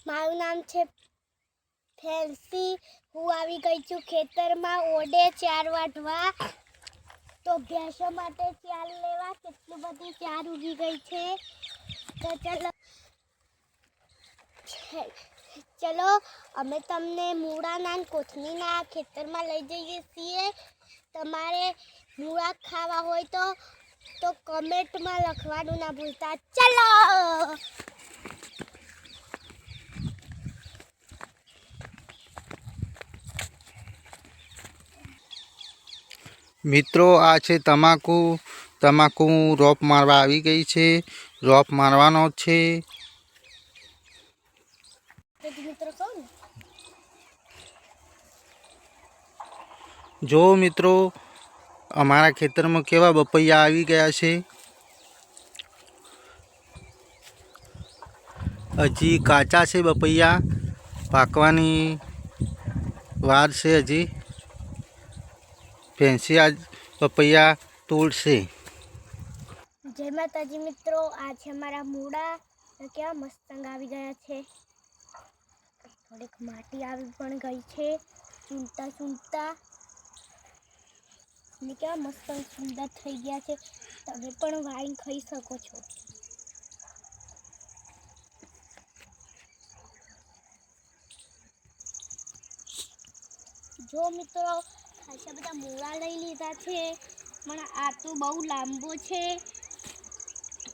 મારું નામ છે ફેન્સી। હું આવી ગઈ છું ખેતરમાં ઓડે ચાર વાટવા। તો ભેંસો માટે ચાર લેવા કેટલી બધી ચાર ઉગી ગઈ છે। તો ચલો અમે તમને મૂળાના કોથમીના ખેતરમાં લઈ જઈએ છીએ। તમારે મૂળા ખાવા હોય તો કમેન્ટમાં લખવાનું ના ભૂલતા। ચલો મિત્રો, આ છે તમાકુ। તમાકુ રોપ મારવા આવી ગઈ છે। રોપ મારવાનો છે। જો મિત્રો, અમારા ખેતરમાં કેવા બપૈયા આવી ગયા છે। હજી કાચા છે બપૈયા, પાકવાની વાર છે હજી। ફેન્સી આજ પપૈયા તોડશે। જય માતાજી મિત્રો, આ છે અમારા મૂળા। કેવા મસ્ત આવી ગયા છે। થોડીક માટી આવી પણ ગઈ છે ચૂંટતા ચૂંટતા। ને કેવા મસ્ત સુંદર થઈ ગયા છે। તમે પણ વાઈન ખાઈ શકો છો। જો મિત્રો, ખાસા બધા મૂળા લઈ લીધા છે, પણ આ તો બહુ લાંબો છે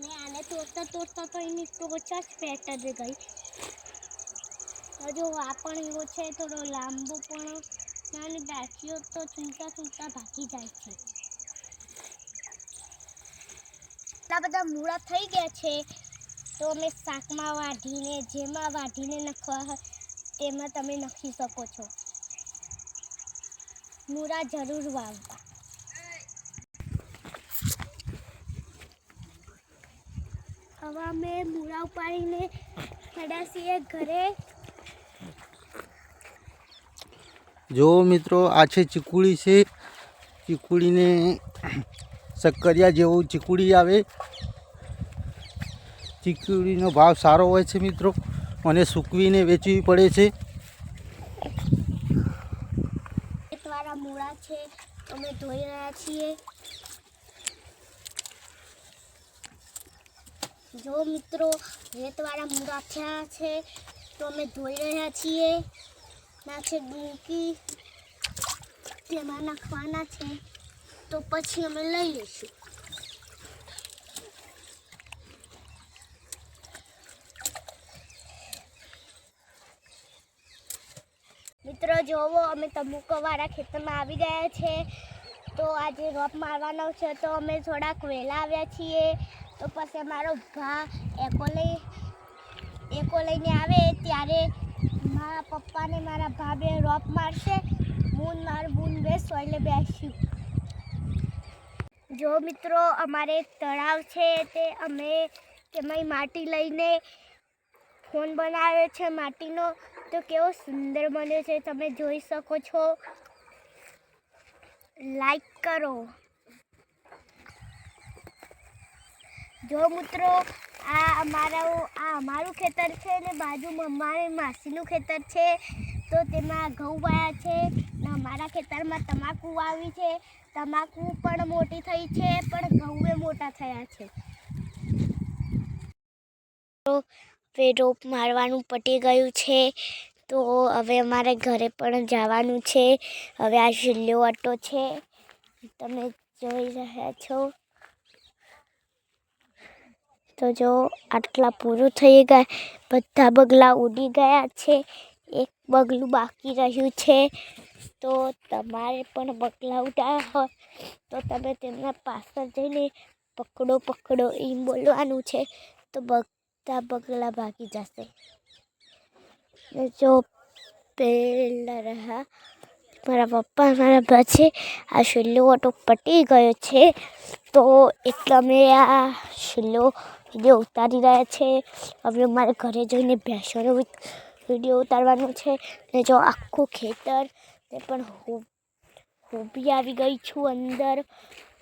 ને આને તોડતા તોડતા તો એની ટોચા જ પેટર્ન ગઈ। જો આ પણ એવો છે થોડો લાંબો, પણ નાની ડાળીઓ તો ચૂંટતા ચૂંટતા ભાગી જાય છે। એટલા બધા મૂળા થઈ ગયા છે તો અમે શાકમાં વાઢીને, જેમાં વાઢીને નાખવા હોય તેમાં તમે નાખી શકો છો। મૂળા જરૂર વાવવા। હવે અમે મૂળા ઉપાડીને હેડ્યા છીએ ઘરે। જો મિત્રો, આ છે ચીકુડી છે। ચીકુડીને શક્કરિયા જેવું ચીકુડી આવે। ચીકુડીનો ભાવ સારો હોય છે મિત્રો, અને સૂકવીને વેચવી પડે છે। વાળા મૂળા છે અમે ધોઈ રહ્યા છીએ। જો મિત્રો, રેતવાળા મૂળા થયા છે તો અમે ધોઈ રહ્યા છીએ। ના છે ડૂંકી, તેમાં નાખવાના છે તો પછી અમે લઈ લઈશું। મિત્રો જોવો, અમે તમુકાવાળા ખેતરમાં આવી ગયા છે। તો આજે રોપ મારવાનો છે તો અમે થોડાક વહેલા આવ્યા છીએ। તો પછી અમારો ભા એકો લઈને આવે ત્યારે મારા પપ્પા ને મારા ભા બે રોપ મારશે। હું મારું બૂન બે સોયલે બેસ્યું। જો મિત્રો, અમારે એક તળાવ છે તે અમે તેમાં માટી લઈને ફોન બનાવ્યો છે માટીનો। તો કેવો સુંદર બન્યો છે, તમે જોઈ શકો છો। લાઈક કરો। જો મિત્રો, આ અમારું ખેતર છે ને બાજુમાં અમારી માસીનું ખેતર છે। તો તેમાં ઘઉં વાયા છે ને અમારા ખેતરમાં તમાકુ વાવી છે। તમાકુ પણ મોટી થઈ છે, પણ ઘઉં મોટા થયા છે। તો રોપ મારવાનું પતી ગયું છે તો હવે અમારે ઘરે પણ જવાનું છે। હવે આ છેલ્લો ઓટો છે, તમે જોઈ રહ્યા છો। તો જો આટલા પૂરું થઈ ગયા, બધા બગલા ઉડી ગયા છે। એક બગલું બાકી રહ્યું છે। તો તમારે પણ બગલા ઉડાવ્યા હોય તો તમે તેમના પાછળ જઈને પકડો પકડો એમ બોલવાનું છે, તો બધા બગલા ભાગી જશે। જો પેલા રહ્યા મારા પપ્પા, મારા ભા છે। આ છેલ્લો ઓટો પતી ગયો છે તો એટલે અમે આ છેલ્લો વિડીયો ઉતારી રહ્યા છે। હવે અમારે ઘરે જઈને ભેંસોનો વિડીયો ઉતારવાનો છે। ને જો આખું ખેતર, તે પણ હું બી આવી ગઈ છું અંદર।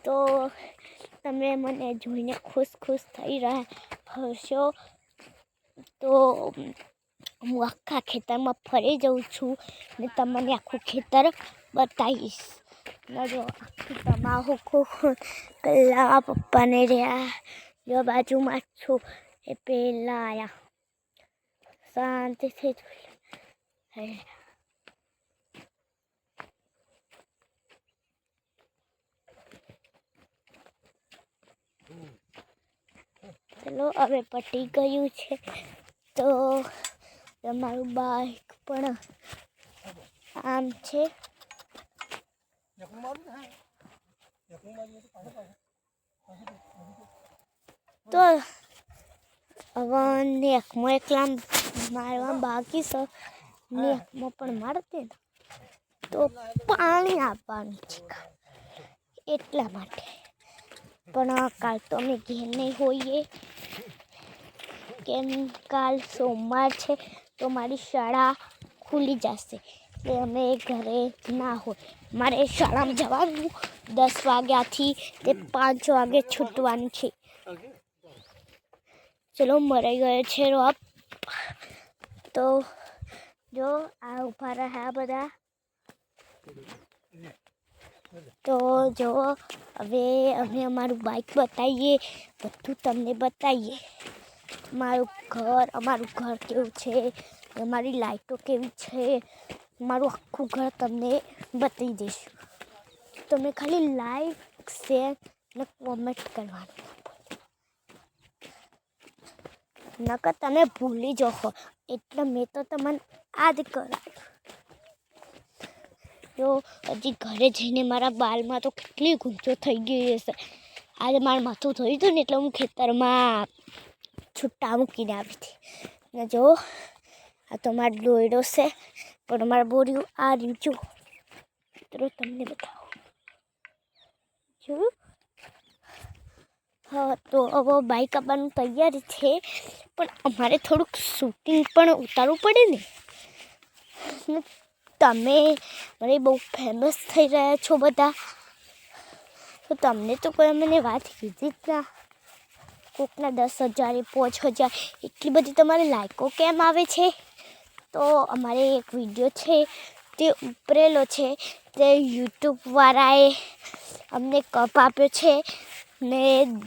તો તમે મને જોઈને ખુશ ખુશ થઈ રહ્યા હશો। તો હું આખા ખેતરમાં ફરી જાઉં છું ને તમને આખું ખેતર બતાવીશ. જો આખી તમાકુ પેલા પપ્પાને રહ્યા જો બાજુમાં જ છું એ પેલા આવ્યા શાંતિથી જોઈ. ચલો હવે પટી ગયું છે તો તમારું બાઈક પણ આમ છે. તો હવે નેકમાં એકલા મારવા બાકી છે. નેકમાં પણ મારતે ને તો પાણી આપવાનું છે એટલા માટે. પણ કાલ તો અમે ઘેર નહીં હોઈએ કેમ કાલ સોમવાર છે તો મારી શાળા ખુલી જશે એટલે અમે ઘરે ના હોય. મારે શાળામાં જવાનું 10 વાગ્યાથી તે 5 વાગે છૂટવાનું છે. ચલો મરાઈ ગયો છે રોપ. તો જો આ ઊભા રહ્યા બધા. તો જો હવે અમે અમારું બાઈક બતાવીએ, બધું તમને બતાવીએ. અમારું ઘર કેવું છે, અમારી લાઈટો કેવી છે, મારું આખું ઘર તમને બતાવી દઈશું. તમે ખાલી લાઈક શેર અને કોમેન્ટ કરવાનું નકર તમે ભૂલી જાઓ એટલે મેં તો તમને આ જ કરાવ્યું. જો હજી ઘરે જઈને મારા બાલમાં તો કેટલી ગુંચો થઈ ગઈ હશે. આજે મારું માથું થયું હતું ને એટલે હું ખેતરમાં છૂટા મૂકીને આવી હતી. ને જો આ તો મારો દોયડો છે પણ મારા બોર્યું આ રહ્યું જો મિત્રો તમને બતાવો જોયું. હા તો હવે બાઈક આપવાનું તૈયાર છે પણ અમારે થોડુંક શૂટિંગ પણ ઉતારવું પડે ને. તમે મને બહુ ફેમસ થઈ રહ્યા છો બધા તો તમને તો કોઈ મને વાત કીધી જ ના. કોકના 10,000 5,000 એટલી બધી તમારે લાઈકો કેમ આવે છે? તો અમારે એક વિડીયો છે તે ઉપરેલો છે તે યુટ્યુબવાળાએ અમને કપ આપ્યો છે ને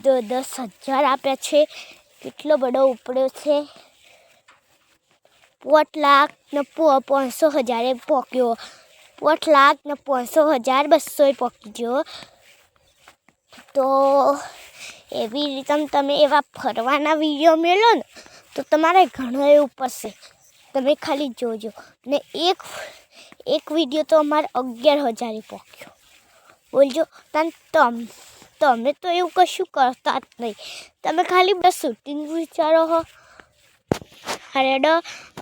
10,000 આપ્યા છે. કેટલો બધો ઉપડ્યો છે. 5,05,000 પોક્યો. 5,05,200 પોકી ગયો. તો એવી રીતે તમે એવા ફરવાના વિડીયો મેળો ને તો તમારે ઘણું એવું પડશે. તમે ખાલી જોજો ને એક વિડીયો તો અમારે 11,000 પોક્યો. બોલજો તમે તો એવું કશું કરતા જ નહીં. તમે ખાલી બસ શૂટિંગ વિચારો હો. હરેડો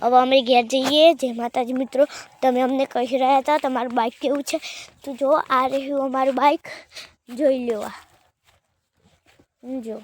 હવે અમે ઘેર જઈએ. જય માતાજી મિત્રો. તમે અમને કહી રહ્યા હતા તમારું બાઈક કેવું છે તો જો આ રહ્યું અમારું બાઈક જોઈ લો. જો